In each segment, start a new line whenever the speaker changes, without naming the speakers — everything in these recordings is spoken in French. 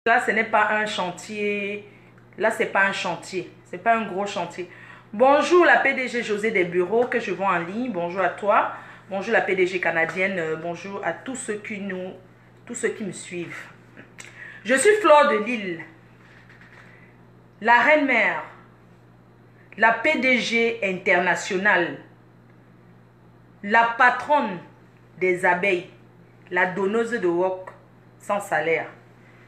Là, ce n'est pas un chantier. Là, ce n'est pas un chantier. Ce n'est pas un gros chantier. Bonjour la PDG José des bureaux que je vends en ligne. Bonjour à toi. Bonjour la PDG canadienne. Bonjour à tous ceux qui me suivent. Je suis Fleur de Lille, la reine-mère, la PDG internationale, la patronne des abeilles, la donneuse de wok sans salaire.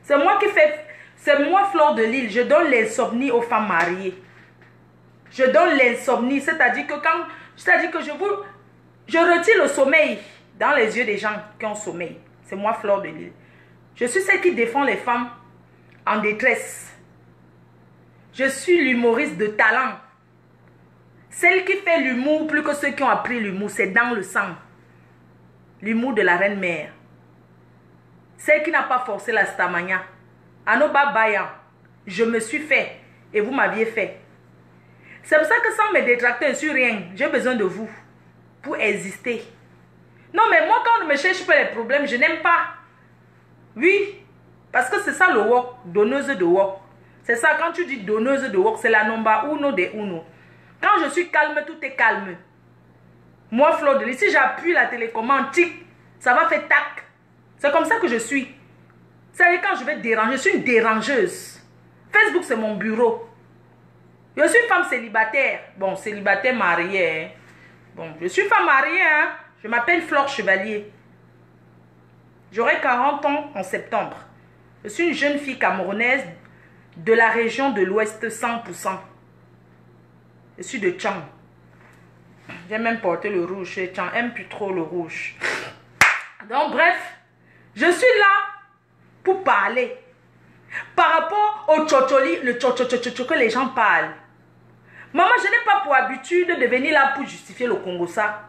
C'est moi qui fais, c'est moi Fleur de Lille, je donne l'insomnie aux femmes mariées. Je donne l'insomnie, c'est-à-dire que je retire le sommeil dans les yeux des gens qui ont sommeil. C'est moi Fleur de Lille. Je suis celle qui défend les femmes en détresse. Je suis l'humoriste de talent. Celle qui fait l'humour plus que ceux qui ont appris l'humour, c'est dans le sang. L'humour de la reine-mère. Celle qui n'a pas forcé la stamania. Anoba Bayan, je me suis fait et vous m'aviez fait. C'est pour ça que sans mes détracteurs, je ne suis rien. J'ai besoin de vous pour exister. Non, mais moi, quand on ne me cherche pas les problèmes, je n'aime pas. Oui, parce que c'est ça le wok, donneuse de wok. C'est ça, quand tu dis donneuse de wok, c'est la nomba uno de uno. Quand je suis calme, tout est calme. Moi, Fleur de Lille, si j'appuie la télécommande, tic, ça va faire tac. C'est comme ça que je suis. C'est-à-dire quand je vais déranger, je suis une dérangeuse. Facebook, c'est mon bureau. Je suis une femme célibataire. Bon, célibataire mariée. Hein. Bon, je suis femme mariée. Hein. Je m'appelle Fleur Chevalier. J'aurai 40 ans en septembre. Je suis une jeune fille camerounaise de la région de l'Ouest 100%. Je suis de Tchang. J'ai même porté le rouge chez Tchang. J'aime plus trop le rouge. Donc bref, je suis là pour parler. Par rapport au tchotcholi, le tchotchotchotcho que les gens parlent. Maman, je n'ai pas pour habitude de venir là pour justifier le Congo ça.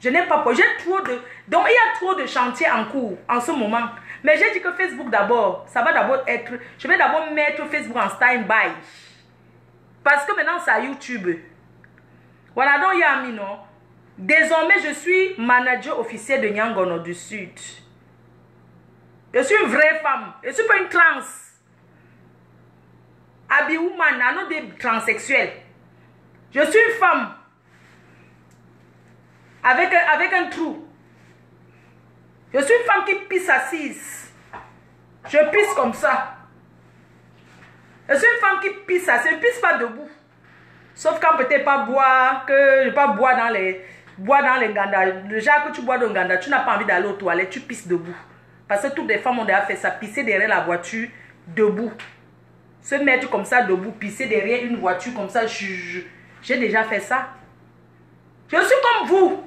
Je n'ai pas pour... J'ai trop de... Donc il y a trop de chantiers en cours en ce moment. Mais j'ai dit que Facebook d'abord, ça va d'abord être... Je vais d'abord mettre Facebook en stand-by. Parce que maintenant c'est à YouTube. Voilà donc Yami, non? Désormais je suis manager officiel de Nyangono du Sud. Je suis une vraie femme. Je ne suis pas une trans. Abi-woman, non des transsexuels. Je suis une femme. Avec un trou. Je suis une femme qui pisse assise. Je pisse comme ça. Je suis une femme qui pisse assise. Je ne pisse pas debout. Sauf quand peut-être pas boire, que je ne pas boire dans les gandas. Déjà que tu bois dans le ganda, tu n'as pas envie d'aller aux toilettes, tu pisses debout. Parce que toutes les femmes ont déjà fait ça, pisser derrière la voiture, debout. Se mettre comme ça debout, pisser derrière une voiture comme ça, j'ai déjà fait ça. Je suis comme vous.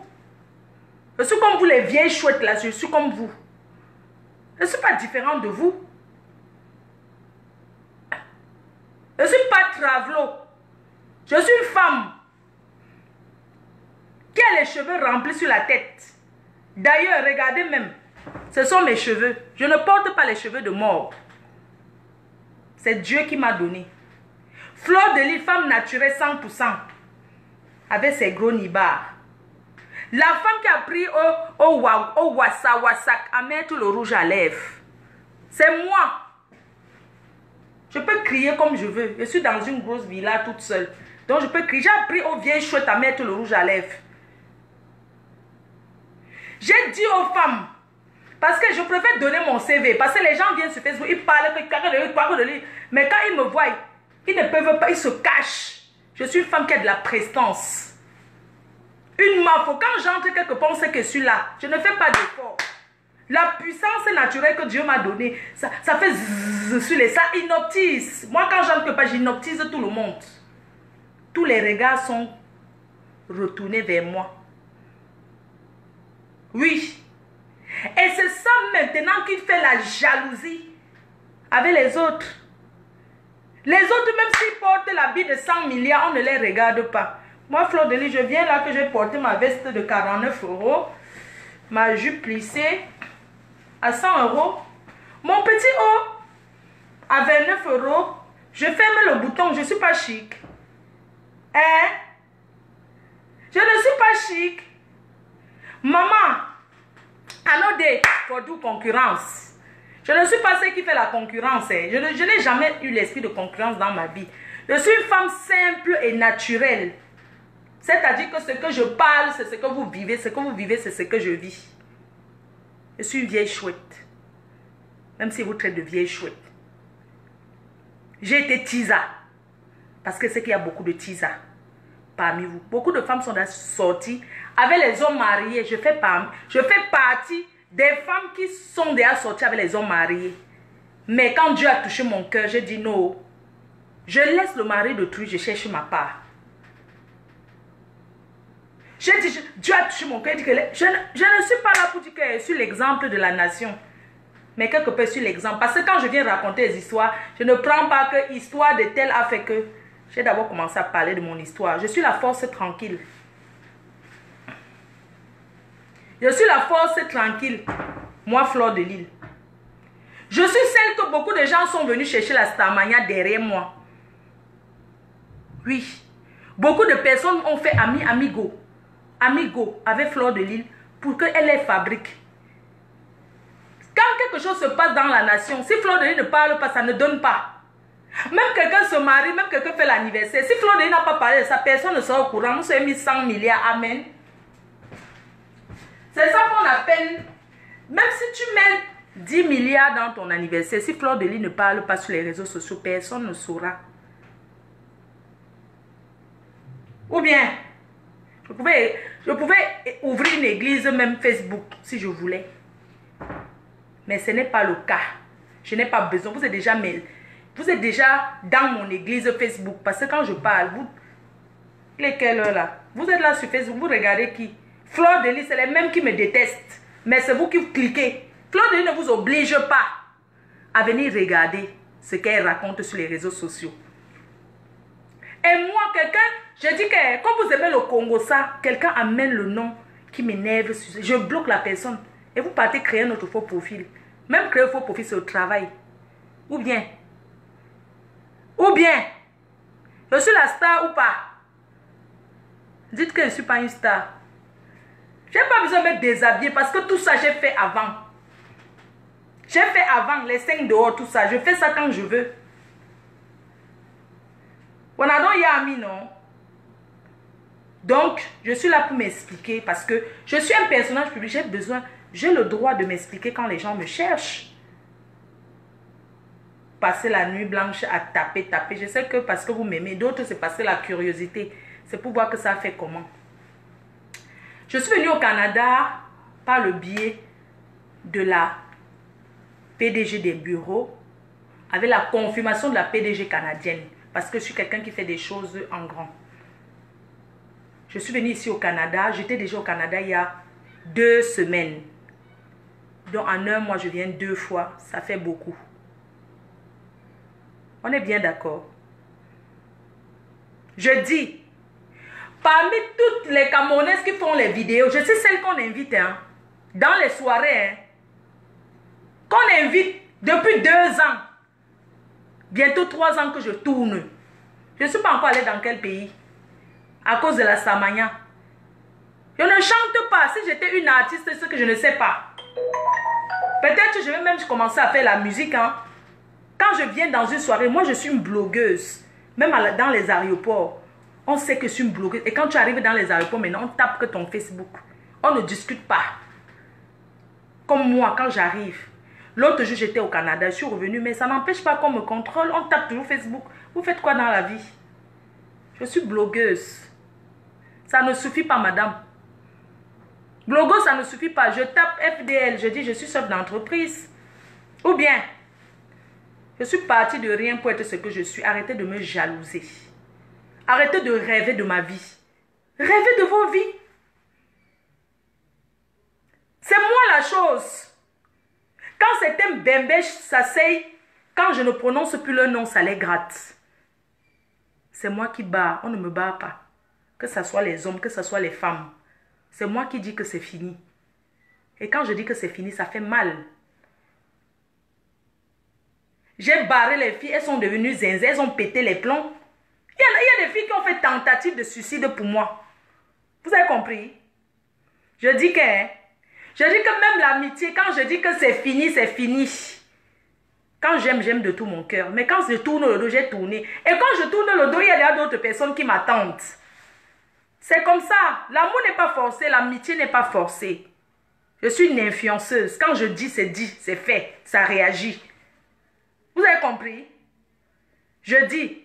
Je suis comme vous les vieilles chouettes là, je suis comme vous. Je ne suis pas différente de vous. Je ne suis pas travelo. Je suis une femme qui a les cheveux remplis sur la tête. D'ailleurs, regardez même. Ce sont mes cheveux. Je ne porte pas les cheveux de mort. C'est Dieu qui m'a donné. Fleur de Lille, femme naturelle 100%. Avec ses gros nibards. La femme qui a pris au wasak à mettre le rouge à lèvres. C'est moi. Je peux crier comme je veux. Je suis dans une grosse villa toute seule. Donc je peux crier. J'ai appris aux vieilles chouettes à mettre le rouge à lèvres. J'ai dit aux femmes. Parce que je préfère donner mon CV. Parce que les gens viennent sur Facebook, ils parlent, mais quand ils me voient, ils ne peuvent pas, ils se cachent. Je suis une femme qui a de la prestance. Une mafo, quand j'entre quelque part, on sait que je suis là. Je ne fais pas d'effort. La puissance naturelle que Dieu m'a donnée, ça fait zzz sur les... Ça hypnotise. Moi, quand j'entre quelque part, j'hypnotise tout le monde. Tous les regards sont retournés vers moi. Oui. Et c'est ça maintenant qui fait la jalousie avec les autres. Les autres, même s'ils portent l'habit de 100 milliards, on ne les regarde pas. Moi, Fleur de Lille, je viens là que j'ai porté ma veste de 49 €, ma jupe plissée à 100 €, mon petit haut à 29 €. Je ferme le bouton, je ne suis pas chic. Hein? Je ne suis pas chic. Maman, anodé, pour toute concurrence. Je ne suis pas celle qui fait la concurrence. Hein. Je n'ai jamais eu l'esprit de concurrence dans ma vie. Je suis une femme simple et naturelle. C'est-à-dire que ce que je parle, c'est ce que vous vivez. Ce que vous vivez, c'est ce que je vis. Je suis une vieille chouette. Même si vous traitez de vieille chouette. J'ai été tisa. Parce que c'est qu'il y a beaucoup de tisa parmi vous. Beaucoup de femmes sont sorties avec les hommes mariés. Je fais partie des femmes qui sont déjà sorties avec les hommes mariés. Mais quand Dieu a touché mon cœur, j'ai dit non. Je laisse le mari d'autrui, je cherche ma part. J'ai dit, Dieu a touché mon cœur. Je ne suis pas là pour dire que je suis l'exemple de la nation. Mais quelque peu sur l'exemple. Parce que quand je viens raconter les histoires, je ne prends pas que l'histoire de tel a fait que. J'ai d'abord commencé à parler de mon histoire. Je suis la force tranquille. Je suis la force tranquille. Moi, Fleur de Lille. Je suis celle que beaucoup de gens sont venus chercher la Starmania derrière moi. Oui. Beaucoup de personnes ont fait amigo avec Fleur de Lille pour qu'elle les fabrique. Quand quelque chose se passe dans la nation, si Fleur de Lille ne parle pas, ça ne donne pas. Même quelqu'un se marie, même quelqu'un fait l'anniversaire. Si Fleur de Lille n'a pas parlé de ça, personne ne sera au courant. Nous sommes mis 100 milliards. Amen. C'est ça qu'on appelle. Même si tu mets 10 milliards dans ton anniversaire, si Fleur de Lille ne parle pas sur les réseaux sociaux, personne ne saura. Ou bien, je pouvais ouvrir une église, même Facebook, si je voulais. Mais ce n'est pas le cas. Je n'ai pas besoin. Vous êtes déjà dans mon église Facebook. Parce que quand je parle, il est quelle heure là? Vous êtes là sur Facebook, vous regardez qui? Fleur de Lille, c'est les mêmes qui me détestent. Mais c'est vous qui cliquez. Fleur de Lille ne vous oblige pas à venir regarder ce qu'elle raconte sur les réseaux sociaux. Et moi, je dis que quand vous aimez le Congo, ça, quelqu'un amène le nom qui m'énerve. Je bloque la personne. Et vous partez créer notre faux profil. Même créer un faux profil, c'est au travail. Ou bien, je suis la star ou pas? Dites que je ne suis pas une star. Je n'ai pas besoin de me déshabiller parce que tout ça, j'ai fait avant. J'ai fait avant, les 5 dehors, tout ça. Je fais ça quand je veux. On a donc Yami, non? Donc, je suis là pour m'expliquer parce que je suis un personnage public. J'ai le droit de m'expliquer quand les gens me cherchent. Passer la nuit blanche à taper. Je sais que parce que vous m'aimez, d'autres c'est passer la curiosité. C'est pour voir que ça fait comment. Je suis venue au Canada par le biais de la PDG des bureaux avec la confirmation de la PDG canadienne. Parce que je suis quelqu'un qui fait des choses en grand. Je suis venue ici au Canada. J'étais déjà au Canada il y a 2 semaines. Donc en un mois, je viens 2 fois. Ça fait beaucoup. On est bien d'accord. Je dis, parmi toutes les Camerounaises qui font les vidéos, je suis celle qu'on invite dans les soirées. Qu'on invite depuis 2 ans. Bientôt 3 ans que je tourne. Je ne suis pas encore allée dans quel pays? À cause de la Starmania. Je ne chante pas. Si j'étais une artiste, c'est ce que je ne sais pas. Peut-être que je vais même commencer à faire la musique. Quand je viens dans une soirée, moi je suis une blogueuse. Même dans les aéroports, on sait que je suis une blogueuse. Et quand tu arrives dans les aéroports, maintenant on tape que ton Facebook. On ne discute pas. Comme moi, quand j'arrive. L'autre jour, j'étais au Canada, je suis revenue, mais ça n'empêche pas qu'on me contrôle. On tape toujours Facebook. Vous faites quoi dans la vie? Je suis blogueuse. Ça ne suffit pas, madame. Blogueuse, ça ne suffit pas. Je tape FDL, je dis je suis chef d'entreprise. Ou bien, je suis partie de rien pour être ce que je suis. Arrêtez de me jalouser. Arrêtez de rêver de ma vie. Rêvez de vos vies. C'est moi la chose. Quand certains bembèches s'asseyent, quand je ne prononce plus leur nom, ça les gratte. C'est moi qui bats, on ne me bat pas. Que ce soit les hommes, que ce soit les femmes. C'est moi qui dis que c'est fini. Et quand je dis que c'est fini, ça fait mal. J'ai barré les filles, elles sont devenues zinzées, elles ont pété les plombs. Il y a des filles qui ont fait tentative de suicide pour moi. Vous avez compris? Je dis que même l'amitié, quand je dis que c'est fini, c'est fini. Quand j'aime, j'aime de tout mon cœur. Mais quand je tourne le dos, j'ai tourné. Et quand je tourne le dos, il y a d'autres personnes qui m'attendent. C'est comme ça. L'amour n'est pas forcé, l'amitié n'est pas forcée. Je suis une influenceuse. Quand je dis, c'est fait. Ça réagit. Vous avez compris? Je dis,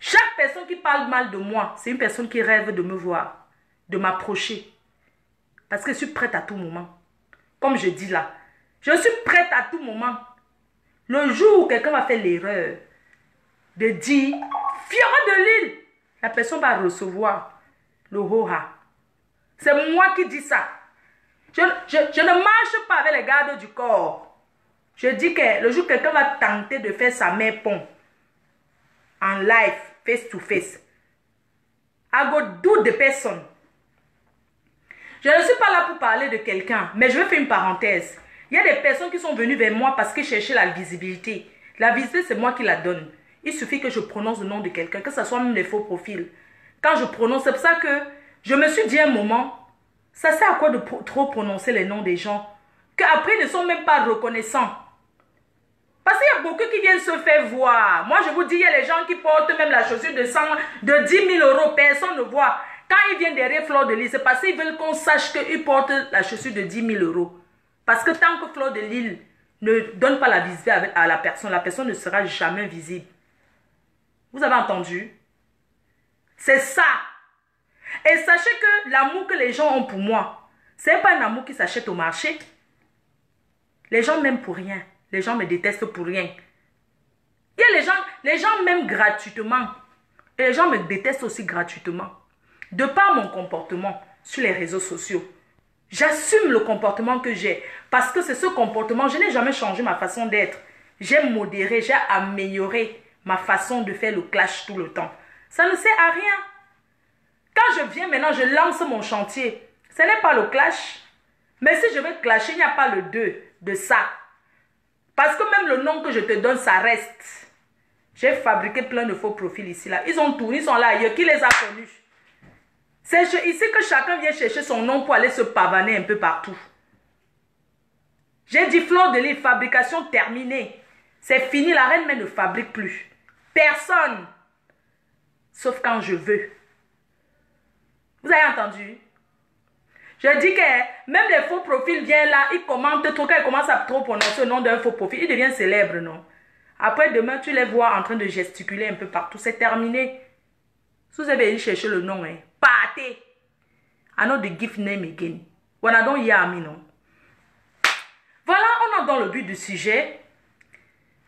chaque personne qui parle mal de moi, c'est une personne qui rêve de me voir, de m'approcher. Parce que je suis prête à tout moment. Comme je dis là, je suis prête à tout moment. Le jour où quelqu'un va faire l'erreur de dire « Fiora de l'île », la personne va recevoir le ho-ha. C'est moi qui dis ça. Je ne marche pas avec les gardes du corps. Je dis que le jour où quelqu'un va tenter de faire sa mère pont en live, face to face, I go do the person. Je ne suis pas là pour parler de quelqu'un, mais je vais faire une parenthèse. Il y a des personnes qui sont venues vers moi parce qu'ils cherchaient la visibilité. La visibilité, c'est moi qui la donne. Il suffit que je prononce le nom de quelqu'un, que ce soit même des faux profils. Quand je prononce, c'est pour ça que je me suis dit un moment, ça sert à quoi de trop prononcer les noms des gens, qu'après ils ne sont même pas reconnaissants. Parce qu'il y a beaucoup qui viennent se faire voir. Moi, je vous dis, il y a les gens qui portent même la chaussure de 10 000 euros. Personne ne voit. Quand ils viennent derrière Fleur de Lys, c'est parce qu'ils veulent qu'on sache qu'ils portent la chaussure de 10 000 euros. Parce que tant que Fleur de Lys ne donne pas la visibilité à la personne ne sera jamais visible. Vous avez entendu? C'est ça. Et sachez que l'amour que les gens ont pour moi, ce n'est pas un amour qui s'achète au marché. Les gens m'aiment pour rien. Les gens me détestent pour rien. Il y a les gens m'aiment gratuitement. Et les gens me détestent aussi gratuitement. De par mon comportement sur les réseaux sociaux. J'assume le comportement que j'ai. Parce que c'est ce comportement, je n'ai jamais changé ma façon d'être. J'ai modéré, j'ai amélioré ma façon de faire le clash tout le temps. Ça ne sert à rien. Quand je viens maintenant, je lance mon chantier. Ce n'est pas le clash. Mais si je veux clasher, il n'y a pas le 2 de ça. Parce que même le nom que je te donne, ça reste. J'ai fabriqué plein de faux profils ici, là. Ils ont tourné, ils sont là ailleurs. Qui les a connus? C'est ici que chacun vient chercher son nom pour aller se pavaner un peu partout. J'ai dit Fleur de Lys, fabrication terminée. C'est fini, la reine mère ne fabrique plus. Personne. Sauf quand je veux. Vous avez entendu? Je dis que même les faux profils viennent là, ils commentent trop, quand ils commencent à trop prononcer le nom d'un faux profil, ils deviennent célèbres, non? Après, demain, tu les vois en train de gesticuler un peu partout. C'est terminé. Si vous avez cherché le nom, hein, partez. I know the gift name again. When I don't hear me, non? Voilà, on entre dans le but du sujet.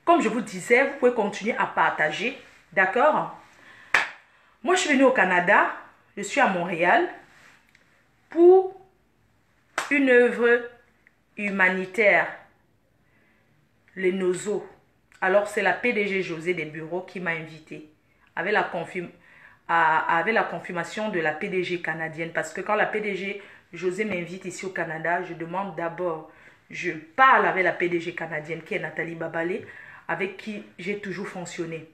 Comme je vous disais, vous pouvez continuer à partager. D'accord? Moi, je suis venue au Canada. Je suis à Montréal. Pour une œuvre humanitaire, les Nozo. Alors, c'est la PDG José des bureaux qui m'a invité avec la confirmation de la PDG canadienne. Parce que quand la PDG José m'invite ici au Canada, je demande d'abord, je parle avec la PDG canadienne qui est Nathalie Babalé, avec qui j'ai toujours fonctionné.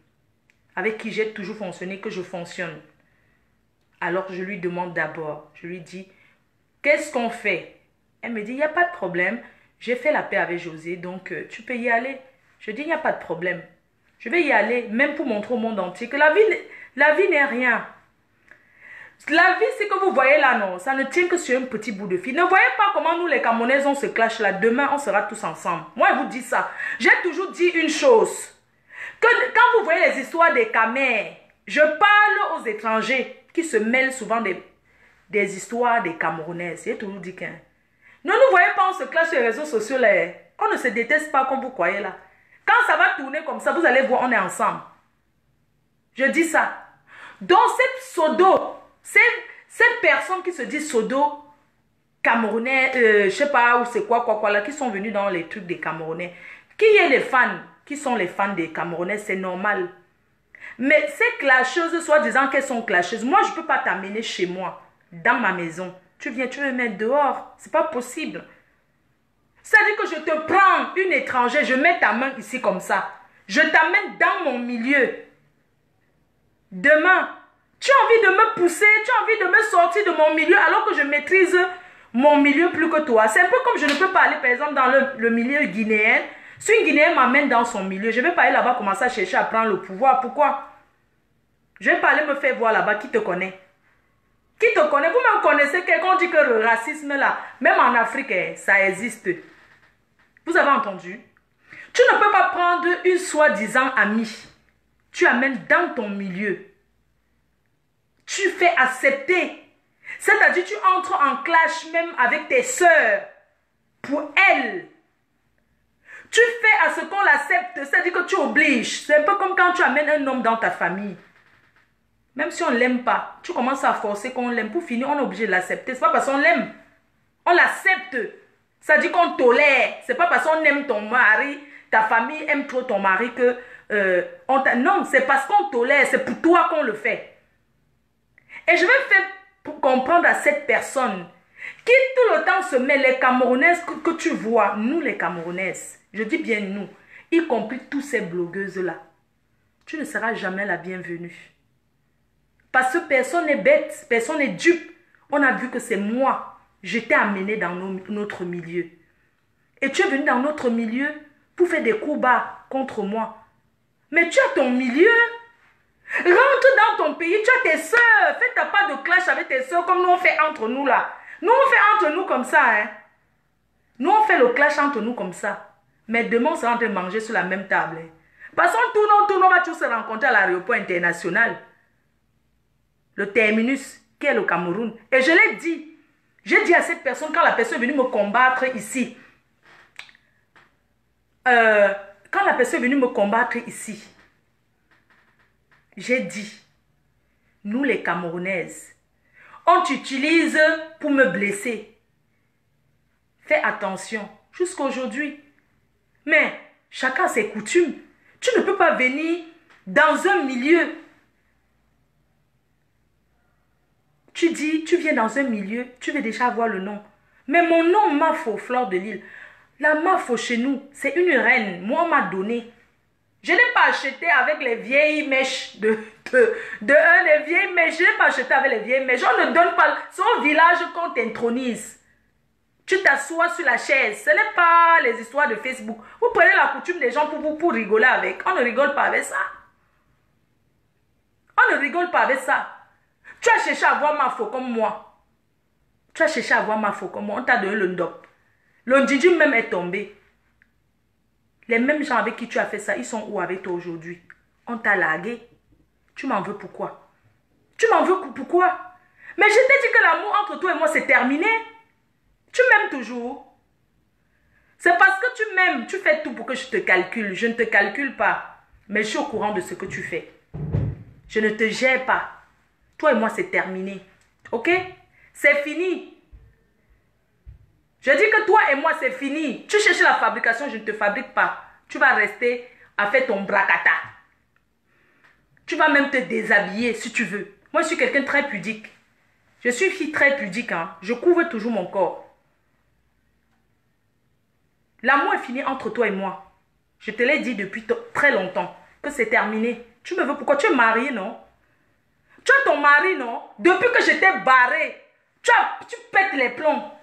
Avec qui j'ai toujours fonctionné, que je fonctionne. Alors, je lui demande d'abord, je lui dis, qu'est-ce qu'on fait? Elle me dit, il n'y a pas de problème. J'ai fait la paix avec José, donc tu peux y aller. Je dis, il n'y a pas de problème. Je vais y aller, même pour montrer au monde entier que la vie n'est rien. La vie, c'est que vous voyez là, non, ça ne tient que sur un petit bout de fil. Ne voyez pas comment nous, les Camerounais, on se clash là. Demain, on sera tous ensemble. Moi, je vous dis ça. J'ai toujours dit une chose. Que quand vous voyez les histoires des Camers, je parle aux étrangers qui se mêlent souvent des histoires des Camerounaises. J'ai toujours dit qu'un. Ne nous voyez pas, on se clash sur les réseaux sociaux là. On ne se déteste pas comme vous croyez là. Quand ça va tourner comme ça, vous allez voir, on est ensemble. Je dis ça. Donc cette pseudo, cette personne qui se dit pseudo Camerounais, je sais pas où c'est quoi là, qui sont venus dans les trucs des Camerounais. Qui est les fans, qui sont les fans des Camerounais, c'est normal. Mais ces clasheuses, soi-disant qu'elles sont clasheuses, moi je ne peux pas t'amener chez moi, dans ma maison. Tu viens, tu veux me mettre dehors. C'est pas possible. C'est-à-dire que je te prends une étrangère, je mets ta main ici comme ça. Je t'amène dans mon milieu. Demain, tu as envie de me pousser, tu as envie de me sortir de mon milieu alors que je maîtrise mon milieu plus que toi. C'est un peu comme je ne peux pas aller par exemple dans le milieu guinéen. Si une Guinéenne m'amène dans son milieu, je ne vais pas aller là-bas commencer à chercher à prendre le pouvoir. Pourquoi? Je ne vais pas aller me faire voir là-bas. Qui te connaît? Qui te connaît? Vous me connaissez quelqu'un dit que le racisme là, même en Afrique, ça existe. Vous avez entendu? Tu ne peux pas prendre une soi-disant amie. Tu amènes dans ton milieu. Tu fais accepter. C'est-à-dire tu entres en clash même avec tes sœurs. Pour elles. Tu fais à ce qu'on l'accepte. C'est-à-dire que tu obliges. C'est un peu comme quand tu amènes un homme dans ta famille. Même si on ne l'aime pas, tu commences à forcer qu'on l'aime. Pour finir, on est obligé de l'accepter. Ce n'est pas parce qu'on l'aime. On l'accepte. Ça dit qu'on tolère. Ce n'est pas parce qu'on aime ton mari, ta famille aime trop ton mari que... non, c'est parce qu'on tolère. C'est pour toi qu'on le fait. Et je vais faire pour comprendre à cette personne qui tout le temps se met les Camerounaises que tu vois. Nous les Camerounaises, je dis bien nous, y compris tous ces blogueuses-là. Tu ne seras jamais la bienvenue. Parce que personne n'est bête, personne n'est dupe. On a vu que c'est moi. Je t'ai amené dans notre milieu. Et tu es venu dans notre milieu pour faire des coups bas contre moi. Mais tu as ton milieu. Rentre dans ton pays, tu as tes soeurs. Fais pas de clash avec tes soeurs comme nous on fait entre nous là. Nous on fait entre nous comme ça. Hein. Nous on fait le clash entre nous comme ça. Mais demain on sera en train de manger sur la même table. Hein. Parce qu'on tourne, on va tous se rencontrer à l'aéroport international. Le terminus, qui est le Cameroun. Et je l'ai dit. J'ai dit à cette personne, quand la personne est venue me combattre ici. Quand la personne est venue me combattre ici. J'ai dit, nous les Camerounaises, on t'utilise pour me blesser. Fais attention, jusqu'à aujourd'hui. Mais chacun a ses coutumes. Tu ne peux pas venir dans un milieu. Tu dis, tu viens dans un milieu, tu veux déjà avoir le nom. Mais mon nom, Mafo, Fleur de Lille. La Mafo chez nous, c'est une reine. Moi, on m'a donné. Je n'ai pas acheté avec les vieilles mèches les vieilles mèches. Je n'ai pas acheté avec les vieilles mèches. On ne donne pas. C'est au village qu'on t'intronise. Tu t'assois sur la chaise. Ce n'est pas les histoires de Facebook. Vous prenez la coutume des gens pour rigoler avec. On ne rigole pas avec ça. On ne rigole pas avec ça. Tu as cherché à avoir ma faux comme moi. Tu as cherché à avoir ma faux comme moi. On t'a donné le ndop. Le Ndidi même est tombé. Les mêmes gens avec qui tu as fait ça, ils sont où avec toi aujourd'hui? On t'a largué. Tu m'en veux pourquoi? Tu m'en veux pourquoi? Mais je t'ai dit que l'amour entre toi et moi, c'est terminé. Tu m'aimes toujours. C'est parce que tu m'aimes. Tu fais tout pour que je te calcule. Je ne te calcule pas. Mais je suis au courant de ce que tu fais. Je ne te gère pas. Toi et moi, c'est terminé. Ok? C'est fini. Je dis que toi et moi, c'est fini. Tu cherches la fabrication, je ne te fabrique pas. Tu vas rester à faire ton bracata. Tu vas même te déshabiller si tu veux. Moi, je suis quelqu'un de très pudique. Je suis une fille très pudique. Hein. Je couvre toujours mon corps. L'amour est fini entre toi et moi. Je te l'ai dit depuis très longtemps que c'est terminé. Tu me veux pourquoi? Tu es marié, non? Tu as ton mari, non? Depuis que je t'ai barré, tu pètes les plombs.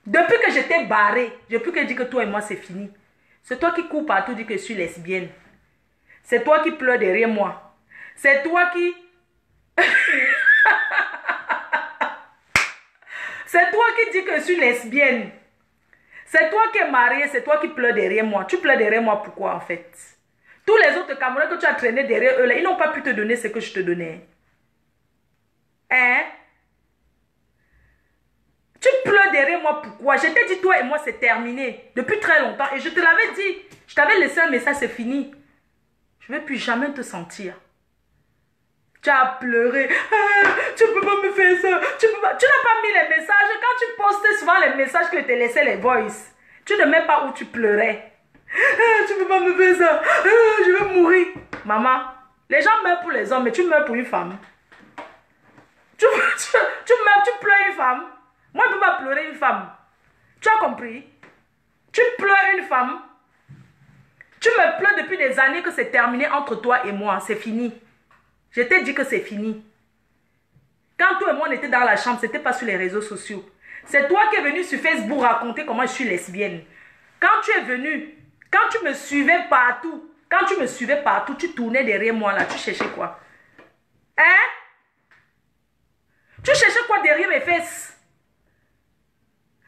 Depuis que je t'ai barré, depuis que je dis que toi et moi c'est fini. C'est toi qui cours partout, dis que je suis lesbienne. C'est toi qui pleures derrière moi. C'est toi qui... C'est toi qui dis que je suis lesbienne. C'est toi qui es mariée, c'est toi qui pleures derrière moi. Tu pleures derrière moi pourquoi en fait? Tous les autres Camerounais que tu as traînés derrière eux, là, ils n'ont pas pu te donner ce que je te donnais. Hein? Tu pleures derrière moi pourquoi? Je t'ai dit toi et moi c'est terminé. Depuis très longtemps. Et je te l'avais dit. Je t'avais laissé un message, c'est fini. Je ne vais plus jamais te sentir. Tu as pleuré. Ah, tu ne peux pas me faire ça. Tu n'as pas mis les messages. Quand tu postais souvent les messages que je te laissais les voice, tu ne mets pas où tu pleurais. Ah, tu ne peux pas me faire ça. Ah, je vais mourir. Maman, les gens meurent pour les hommes, mais tu meurs pour une femme. Tu pleures une femme. Moi, je ne peux pas pleurer une femme. Tu as compris? Tu pleures une femme. Tu me pleures depuis des années que c'est terminé entre toi et moi. C'est fini. Je t'ai dit que c'est fini. Quand toi et moi on était dans la chambre, ce n'était pas sur les réseaux sociaux. C'est toi qui es venu sur Facebook raconter comment je suis lesbienne. Quand Quand tu me suivais partout, tu tournais derrière moi là, tu cherchais quoi? Hein? Tu cherchais quoi derrière mes fesses?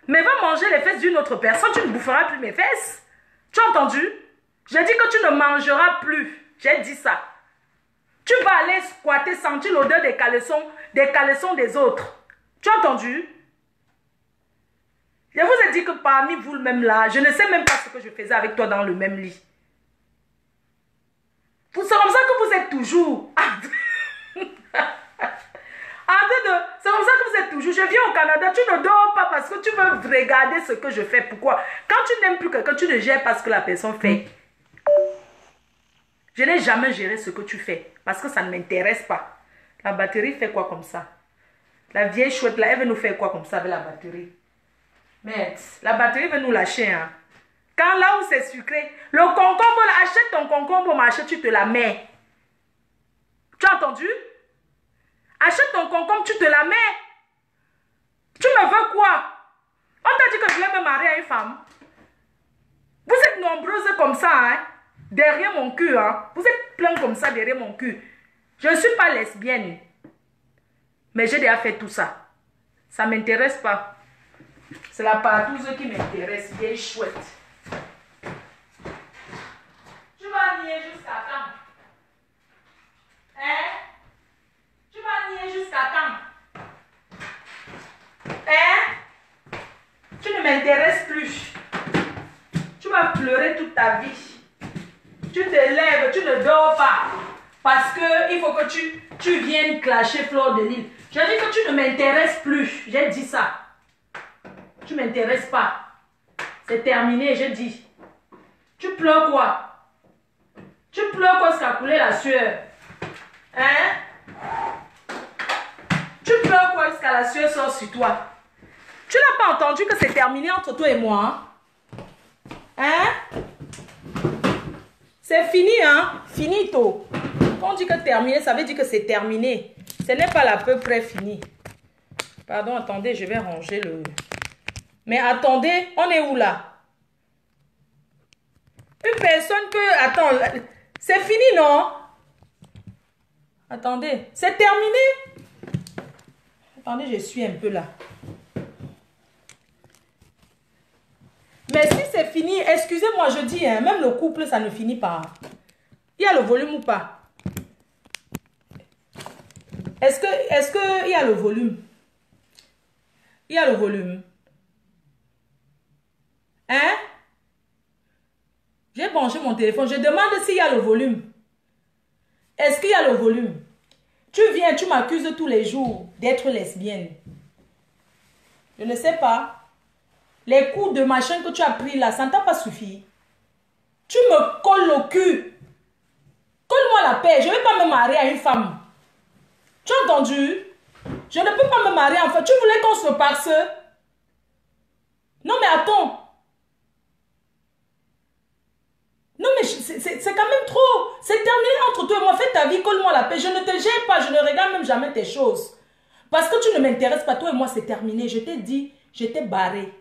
Mais va manger les fesses d'une autre personne, tu ne boufferas plus mes fesses. Tu as entendu? J'ai dit que tu ne mangeras plus. J'ai dit ça. Tu vas aller squatter, sentir l'odeur des caleçons des autres. Tu as entendu? Je vous ai dit que parmi vous-même là, je ne sais même pas ce que je faisais avec toi dans le même lit. C'est comme ça que vous êtes toujours. C'est comme ça que vous êtes toujours. Je viens au Canada, tu ne dors pas parce que tu veux regarder ce que je fais. Pourquoi? Quand tu n'aimes plus quelqu'un, tu ne gères pas ce que la personne fait. Je n'ai jamais géré ce que tu fais parce que ça ne m'intéresse pas. La batterie fait quoi comme ça? La vieille chouette là, elle veut nous faire quoi comme ça avec la batterie? Merde, la batterie veut nous lâcher. Hein. Quand là où c'est sucré, le concombre, là, achète ton concombre au marché, tu te la mets. Tu as entendu? Achète ton concombre, tu te la mets. Tu me veux quoi? On t'a dit que je voulais me marier à une femme. Vous êtes nombreuses comme ça, hein? Derrière mon cul, hein? Vous êtes plein comme ça derrière mon cul. Je ne suis pas lesbienne. Mais j'ai déjà fait tout ça. Ça ne m'intéresse pas. C'est la partouze qui m'intéresse, vieille chouette. Tu vas nier jusqu'à quand? Hein? Tu vas nier jusqu'à quand? Hein? Tu ne m'intéresses plus. Tu vas pleurer toute ta vie. Tu te lèves, tu ne dors pas. Parce que il faut que tu viennes clasher Fleur de Lys. J'ai dit que tu ne m'intéresses plus. J'ai dit ça. Tu ne m'intéresses pas. C'est terminé, j'ai dit. Tu pleures quoi? Tu pleures quoi, ce qu'a coulé la sueur? Hein? Tu pleures quoi, ce que la sueur sort sur toi? Tu n'as pas entendu que c'est terminé entre toi et moi? Hein? C'est fini, hein? Finito. Quand on dit que terminé, ça veut dire que c'est terminé. Ce n'est pas à peu près fini. Pardon, attendez, je vais ranger le... Mais attendez, on est où là? Une personne que... Attends, c'est fini, non? Attendez, c'est terminé? Attendez, je suis un peu là. Mais si c'est fini, excusez-moi, je dis, hein, même le couple, ça ne finit pas. Il y a le volume ou pas? Est-ce que il y a le volume? Il y a le volume. Hein? J'ai branché mon téléphone. Je demande s'il y a le volume. Est-ce qu'il y a le volume? Tu viens, tu m'accuses tous les jours d'être lesbienne. Je ne sais pas. Les coups de machin que tu as pris là, ça ne t'a pas suffi. Tu me colles au cul. Colle-moi la paix. Je ne vais pas me marier à une femme. Tu as entendu? Je ne peux pas me marier en fait. Tu voulais qu'on se passe? Non mais attends. Non mais c'est quand même trop. C'est terminé entre toi et moi. Fais ta vie, colle-moi la paix. Je ne te gère pas. Je ne regarde même jamais tes choses. Parce que tu ne m'intéresses pas. Toi et moi, c'est terminé. Je t'ai dit, je t'ai barré.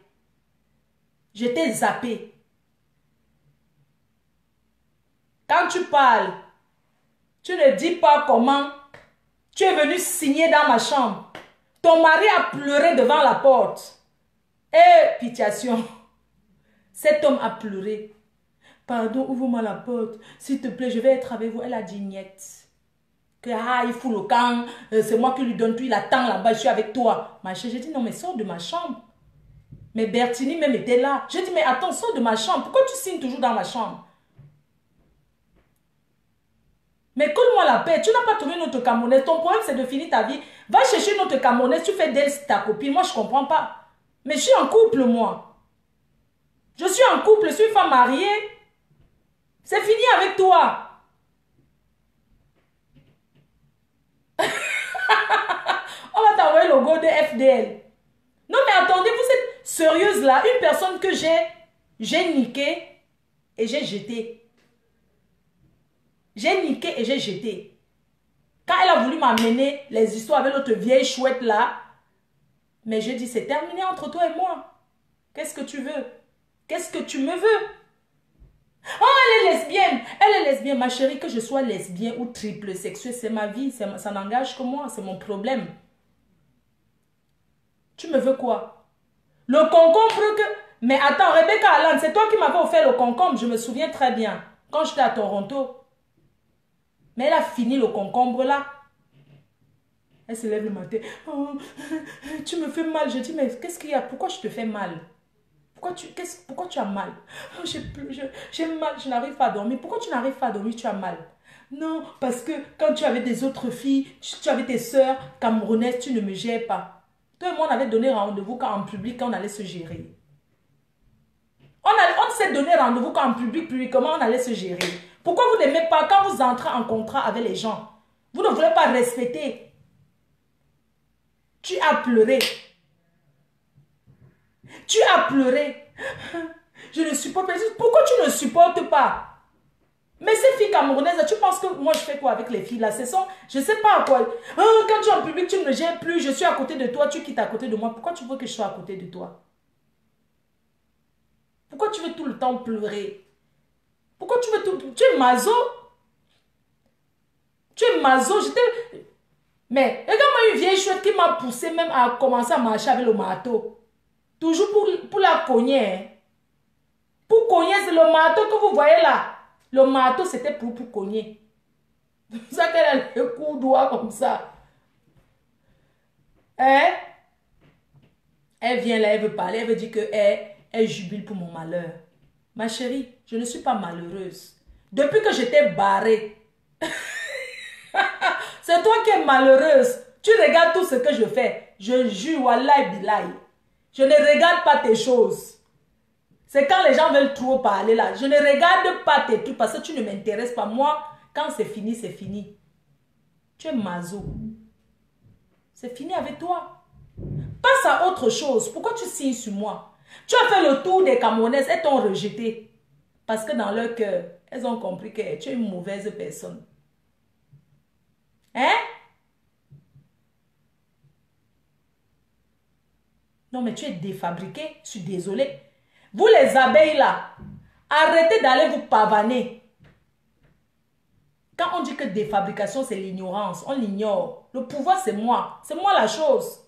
Je t'ai zappé. Quand tu parles, tu ne dis pas comment tu es venu signer dans ma chambre. Ton mari a pleuré devant la porte. Eh, pitiation. Cet homme a pleuré. Pardon, ouvre-moi la porte. S'il te plaît, je vais être avec vous. Elle a dit niette. Que il fout le camp. C'est moi qui lui donne tout. Il attend là-bas. Je suis avec toi. Ma chérie, j'ai dit non, mais sors de ma chambre. Mais Bertini même était là. J'ai dit mais attends, sors de ma chambre. Pourquoi tu signes toujours dans ma chambre? Mais colle-moi la paix. Tu n'as pas trouvé notre Camerounaise. Ton problème, c'est de finir ta vie. Va chercher notre Camerounaise. Tu fais d'elle ta copine. Moi, je ne comprends pas. Mais je suis en couple, moi. Je suis en couple. Je suis une femme mariée. C'est fini avec toi. On va t'envoyer le logo de FDL. Non, mais attendez, vous êtes sérieuse là. Une personne que j'ai niqué et j'ai jeté. J'ai niqué et j'ai jeté. Quand elle a voulu m'amener les histoires avec l'autre vieille chouette là, mais j'ai dit, c'est terminé entre toi et moi. Qu'est-ce que tu veux? Qu'est-ce que tu me veux? Oh, elle est lesbienne. Elle est lesbienne. Ma chérie, que je sois lesbienne ou triple sexuelle, c'est ma vie. Ça n'engage que moi. C'est mon problème. Tu me veux quoi? Le concombre que... Mais attends, Rebecca Allen, c'est toi qui m'avais offert le concombre. Je me souviens très bien. Quand j'étais à Toronto. Mais elle a fini le concombre là. Elle se lève le matin. Oh, tu me fais mal. Je dis, mais qu'est-ce qu'il y a? Pourquoi je te fais mal? Pourquoi tu as mal? Oh, j'ai mal, je n'arrive pas à dormir. Pourquoi tu n'arrives pas à dormir? Tu as mal. Non, parce que quand tu avais des autres filles, tu avais tes sœurs camerounaises, tu ne me gères pas. Toi et moi, on avait donné rendez-vous quand en public, quand on allait se gérer. On s'est donné rendez-vous quand en public, comment on allait se gérer. Pourquoi vous n'aimez pas quand vous entrez en contrat avec les gens? Vous ne voulez pas respecter. Tu as pleuré. Tu as pleuré. Je ne supporte pas. Pourquoi tu ne supportes pas? Mais ces filles camerounaises, tu penses que moi je fais quoi avec les filles là? Je ne sais pas à quoi. Oh, quand tu es en public, tu ne me gères plus. Je suis à côté de toi, tu quittes à côté de moi. Pourquoi tu veux que je sois à côté de toi? Pourquoi tu veux tout le temps pleurer? Pourquoi tu veux tout... Tu es maso? Tu es maso? Mais regarde-moi une vieille chouette qui m'a poussé même à commencer à marcher avec le marteau. Toujours pour la cogner. Hein. Pour cogner, c'est le marteau que vous voyez là. Le marteau, c'était pour cogner. C'est pour ça qu'elle a le coup droit comme ça. Hein? Elle vient là, elle veut parler, elle veut dire qu'elle jubile pour mon malheur. Ma chérie, je ne suis pas malheureuse. Depuis que j'étais barrée. C'est toi qui es malheureuse. Tu regardes tout ce que je fais. Je jure, wallahi billahi. Je ne regarde pas tes choses. C'est quand les gens veulent trop parler là. Je ne regarde pas tes trucs parce que tu ne m'intéresses pas. Moi, quand c'est fini, c'est fini. Tu es mazo. C'est fini avec toi. Passe à autre chose. Pourquoi tu signes sur moi? Tu as fait le tour des Camerounaises. Elles t'ont rejeté. Parce que dans leur cœur, elles ont compris que tu es une mauvaise personne. Hein? Non, mais tu es défabriqué. Je suis désolée. Vous les abeilles là, arrêtez d'aller vous pavaner. Quand on dit que défabrication, c'est l'ignorance, on l'ignore. Le pouvoir, c'est moi. C'est moi la chose.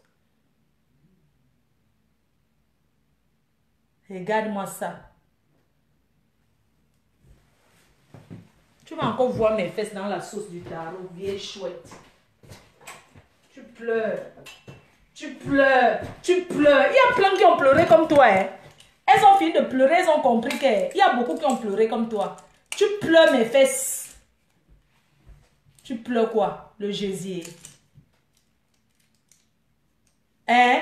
Regarde-moi ça. Tu vas encore voir mes fesses dans la sauce du tarot, vieille chouette. Tu pleures. Tu pleures. Tu pleures. Il y a plein qui ont pleuré comme toi. Hein? Elles ont fini de pleurer, elles ont compris qu'il y a beaucoup qui ont pleuré comme toi. Tu pleures mes fesses. Tu pleures quoi? Le gésier. Hein?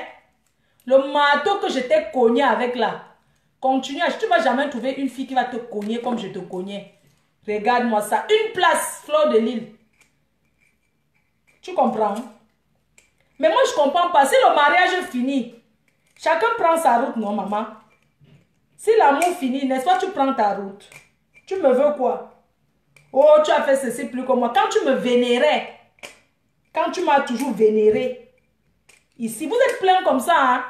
Le marteau que je t'ai cogné avec là. Continue. Tu ne vas jamais trouver une fille qui va te cogner comme je te cognais. Regarde-moi ça. Une place, Fleur de Lille. Tu comprends? Mais moi, je ne comprends pas. Si le mariage finit, chacun prend sa route, non, maman? Si l'amour finit, n'est-ce pas, tu prends ta route. Tu me veux quoi? Oh, tu as fait ceci plus que moi. Quand tu me vénérais, quand tu m'as toujours vénéré, ici, vous êtes plein comme ça, hein?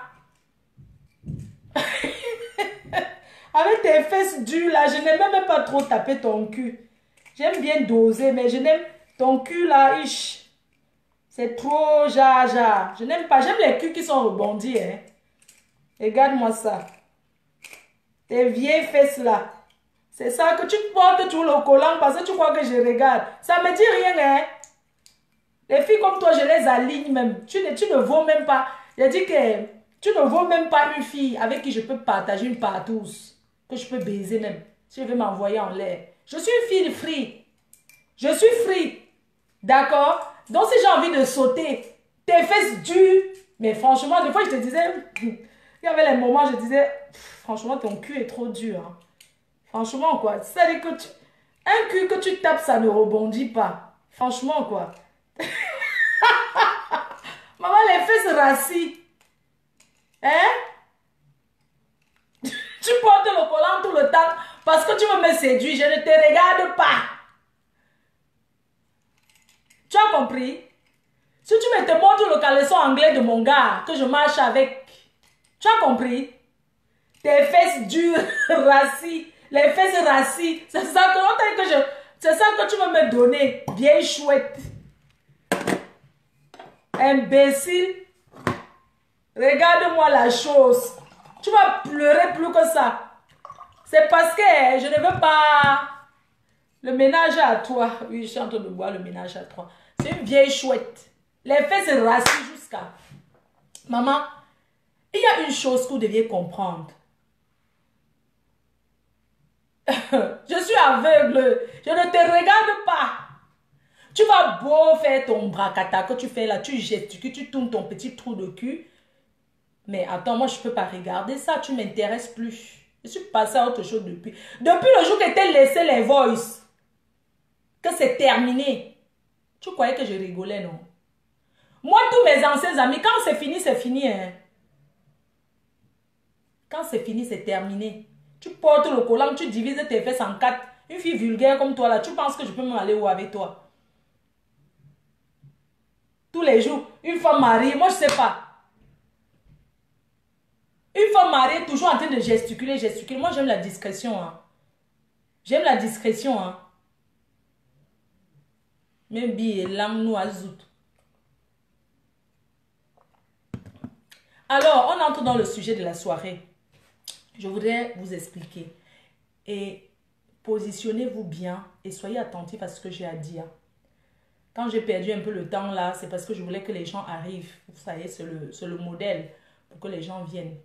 Avec tes fesses dures là, je n'aime même pas trop taper ton cul. J'aime bien doser, mais je n'aime ton cul là, c'est trop jaja. Je n'aime pas, j'aime les culs qui sont rebondis, hein. Regarde-moi ça. Tes vieilles fesses là. C'est ça que tu portes tout le collant parce que tu crois que je regarde. Ça me dit rien, hein. Les filles comme toi, je les aligne même. Tu ne vaux même pas. J'ai dit que tu ne vaux même pas une fille avec qui je peux partager une partouze. Que je peux baiser même. Si je veux m'envoyer en l'air. Je suis une fille free. Je suis free. D'accord? Donc si j'ai envie de sauter, tes fesses dures. Mais franchement, des fois je te disais, il y avait les moments où je disais, franchement ton cul est trop dur. Hein. Franchement quoi. C'est-à-dire que un cul que tu tapes, ça ne rebondit pas. Franchement quoi. Maman, les fesses rassis. Hein? Tu portes le collant tout le temps parce que tu veux me séduire. Je ne te regarde pas. Tu as compris? Si tu me te montres le caleçon anglais de mon gars que je marche avec, tu as compris? Tes fesses dures, rassis, Les fesses racies. C'est ça c'est ça que tu veux me donner. Vieille chouette. Imbécile. Regarde-moi la chose. Tu vas pleurer plus que ça. C'est parce que je ne veux pas le ménage à toi. Oui, je suis en train de boire le ménage à toi. C'est une vieille chouette. Les fesses racies jusqu'à... Maman, il y a une chose que vous deviez comprendre. Je suis aveugle. Je ne te regarde pas. Tu vas beau faire ton bracata que tu fais là, tu gesticules, tu tournes ton petit trou de cul. Mais attends, moi je ne peux pas regarder ça, tu ne m'intéresses plus. Je suis passée à autre chose depuis. Depuis le jour que tu as laissé les voices, que c'est terminé. Tu croyais que je rigolais, non? Moi, tous mes anciens amis, quand c'est fini, hein. Quand c'est fini, c'est terminé. Tu portes le collant, tu divises tes fesses en 4. Une fille vulgaire comme toi là, tu penses que je peux m'aller où avec toi? Tous les jours, une femme mariée, moi je sais pas. Une femme mariée toujours en train de gesticuler. Moi j'aime la discrétion. Hein. J'aime la discrétion. Hein. Même billet, l'âme nous azout. Alors, on entre dans le sujet de la soirée. Je voudrais vous expliquer. Et positionnez-vous bien et soyez attentifs à ce que j'ai à dire. Quand j'ai perdu un peu le temps là, c'est parce que je voulais que les gens arrivent. Vous savez, c'est le modèle pour que les gens viennent.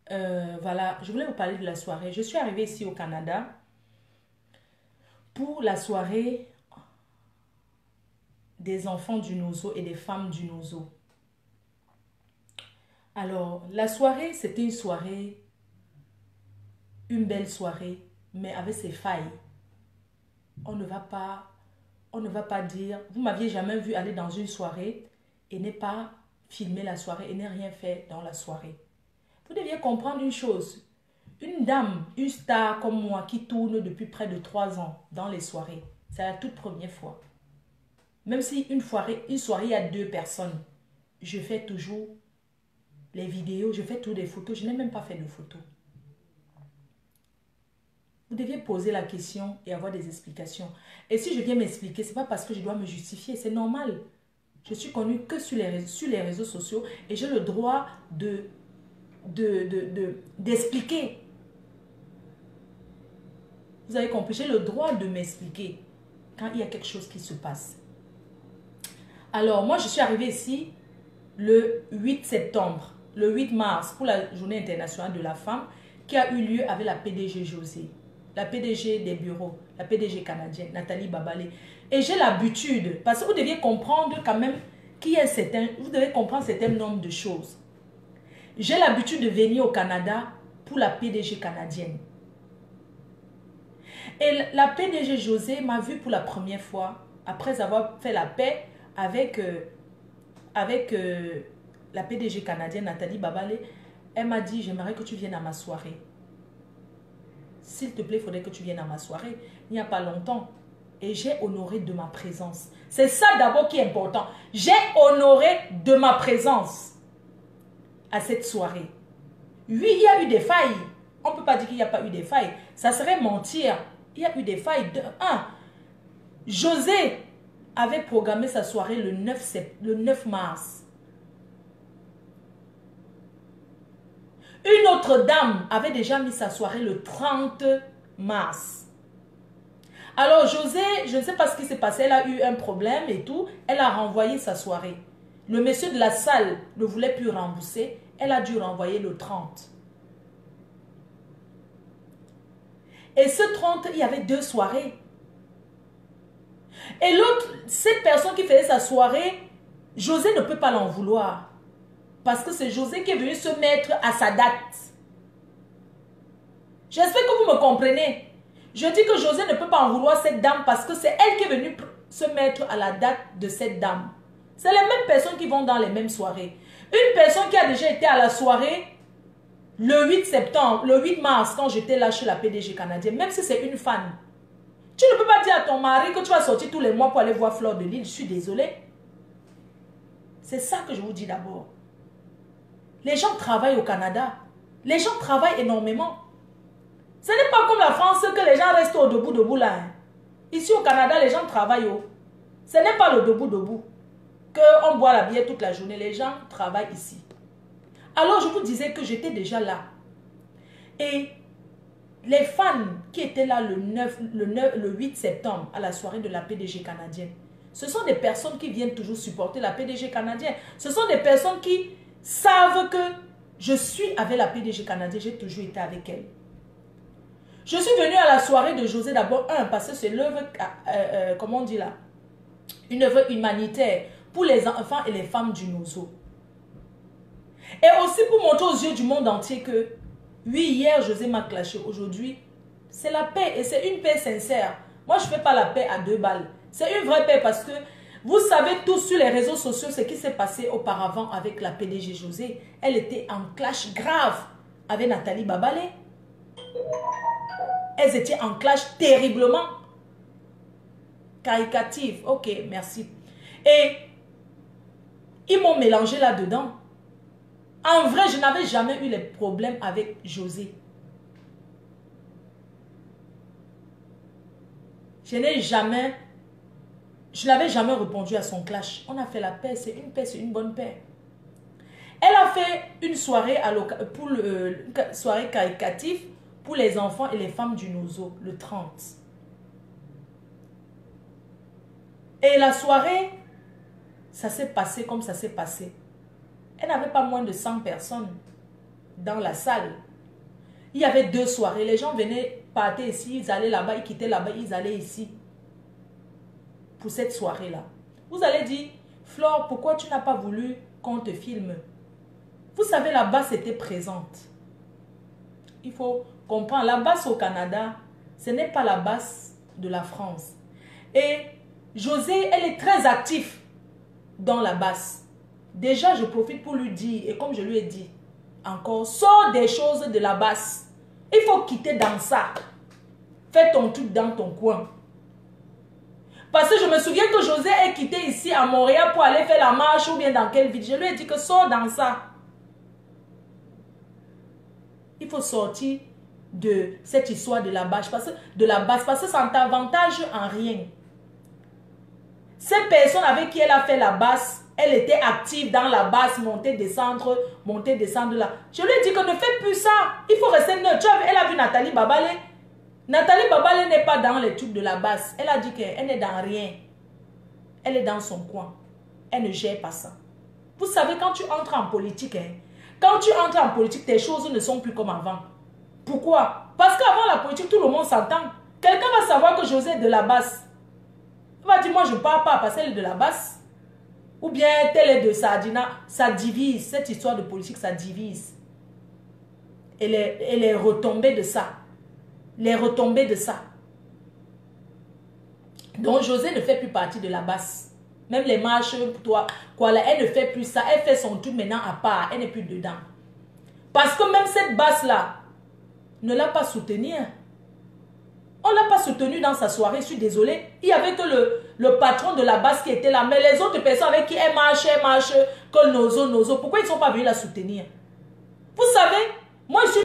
Voilà, je voulais vous parler de la soirée. Je suis arrivée ici au Canada pour la soirée des enfants du Nozo et des femmes du Nozo. Alors, la soirée, c'était une belle soirée, mais avec ses failles. On ne va pas dire, vous m'aviez jamais vu aller dans une soirée et ne pas filmer la soirée et ne rien faire dans la soirée. Vous deviez comprendre une chose. Une dame, une star comme moi qui tourne depuis près de 3 ans dans les soirées, c'est la toute première fois. Même si une soirée, il y a 2 personnes, je fais toujours les vidéos, je fais toujours des photos. Je n'ai même pas fait de photos. Vous deviez poser la question et avoir des explications. Et si je viens m'expliquer, ce n'est pas parce que je dois me justifier, c'est normal. Je suis connue que sur les réseaux sociaux et j'ai le droit d'expliquer. Vous avez compris, j'ai le droit de m'expliquer quand il y a quelque chose qui se passe. Alors, moi, je suis arrivée ici le 8 septembre, le 8 mars, pour la journée internationale de la femme qui a eu lieu avec la PDG José, la PDG des bureaux, la PDG canadienne, Nathalie Babalé. Et j'ai l'habitude, parce que vous deviez comprendre quand même qu'il y a vous devez comprendre un certain nombre de choses. J'ai l'habitude de venir au Canada pour la PDG canadienne. Et la PDG José m'a vu pour la première fois, après avoir fait la paix avec la PDG canadienne, Nathalie Babalé. Elle m'a dit, j'aimerais que tu viennes à ma soirée. S'il te plaît, il faudrait que tu viennes à ma soirée. Il n'y a pas longtemps. Et j'ai honoré de ma présence. C'est ça d'abord qui est important. J'ai honoré de ma présence à cette soirée. Oui, il y a eu des failles. On ne peut pas dire qu'il n'y a pas eu des failles. Ça serait mentir. Il y a eu des failles. José avait programmé sa soirée le 9 mars. Une autre dame avait déjà mis sa soirée le 30 mars. Alors José, je ne sais pas ce qui s'est passé, elle a eu un problème et tout. Elle a renvoyé sa soirée. Le monsieur de la salle ne voulait plus rembourser. Elle a dû renvoyer le 30. Et ce 30, il y avait 2 soirées. Et l'autre, cette personne qui faisait sa soirée, José ne peut pas l'en vouloir. Parce que c'est José qui est venu se mettre à sa date. J'espère que vous me comprenez. Je dis que José ne peut pas en vouloir cette dame parce que c'est elle qui est venue se mettre à la date de cette dame. C'est les mêmes personnes qui vont dans les mêmes soirées. Une personne qui a déjà été à la soirée le 8 septembre, le 8 mars, quand j'étais là chez la PDG canadienne, même si c'est une fan. Tu ne peux pas dire à ton mari que tu vas sortir tous les mois pour aller voir Fleur de Lys. Je suis désolée. C'est ça que je vous dis d'abord. Les gens travaillent au Canada.
Les gens travaillent énormément. Ce n'est pas comme la France que les gens restent au debout là. Hein. Ici au Canada, les gens travaillent. Oh. Ce n'est pas le debout qu'on boit la bière toute la journée. Les gens travaillent ici. Alors je vous disais que j'étais déjà là. Et les fans qui étaient là le 8 septembre à la soirée de la PDG canadienne, ce sont des personnes qui viennent toujours supporter la PDG canadienne. Ce sont des personnes qui savent que je suis avec la PDG canadienne. J'ai toujours été avec elle. Je suis venue à la soirée de José d'abord, parce que c'est l'œuvre, comment on dit là, une œuvre humanitaire pour les enfants et les femmes du Nozo. Et aussi pour montrer aux yeux du monde entier que, oui, hier José m'a clashé, aujourd'hui, c'est la paix et c'est une paix sincère. Moi, je ne fais pas la paix à 2 balles. C'est une vraie paix parce que vous savez tous sur les réseaux sociaux ce qui s'est passé auparavant avec la PDG José. Elle était en clash grave avec Nathalie Babalé. Elles étaient en clash terriblement. Caricative. Ok, merci. Et ils m'ont mélangé là-dedans. En vrai, je n'avais jamais eu les problèmes avec José. Je n'avais jamais répondu à son clash. On a fait la paix, c'est une bonne paix. Elle a fait une soirée soirée caricative pour les enfants et les femmes du Nozo, le 30. Et la soirée, ça s'est passé comme ça s'est passé. Elle n'avait pas moins de 100 personnes dans la salle. Il y avait 2 soirées. Les gens venaient, partaient ici, ils allaient là-bas, ils quittaient là-bas, ils allaient ici. Pour cette soirée-là. Vous allez dire, Flore, pourquoi tu n'as pas voulu qu'on te filme? Vous savez, la basse était présente. Il faut comprendre, la basse au Canada, ce n'est pas la basse de la France. Et José, elle est très active dans la basse. Déjà, je profite pour lui dire, et comme je lui ai dit, encore, sors des choses de la basse. Il faut quitter dans ça. Fais ton truc dans ton coin. Parce que je me souviens que José est quitté ici à Montréal pour aller faire la marche ou bien dans quelle ville. Je lui ai dit que sors dans ça. Il faut sortir de cette histoire de la basse parce que ça ne t'avantage en rien. Ces personnes avec qui elle a fait la basse, elle était active dans la basse, monter, descendre là. Je lui ai dit que ne fais plus ça. Il faut rester neutre. Elle a vu Nathalie Babalé. Nathalie Babalé n'est pas dans les trucs de la basse. Elle a dit qu'elle n'est dans rien. Elle est dans son coin. Elle ne gère pas ça. Vous savez, quand tu entres en politique, tes choses ne sont plus comme avant. Pourquoi? Parce qu'avant la politique, tout le monde s'entend. Quelqu'un va savoir que José est de la basse. Il va dire, moi je ne parle pas parce qu'elle est de la basse. Ou bien tel est de Sardina. Ça divise. Cette histoire de politique, ça divise. Et les retombées de ça. Les retombées de ça. Donc José ne fait plus partie de la basse. Même les marches, toi, quoi, là, elle ne fait plus ça. Elle fait son truc maintenant à part. Elle n'est plus dedans. Parce que même cette basse-là ne l'a pas soutenue. On ne l'a pas soutenue dans sa soirée, je suis désolée. Il n'y avait que le patron de la basse qui était là. Mais les autres personnes avec qui elle marche, que Nozo. Pourquoi ils ne sont pas venus la soutenir? Vous savez, moi je suis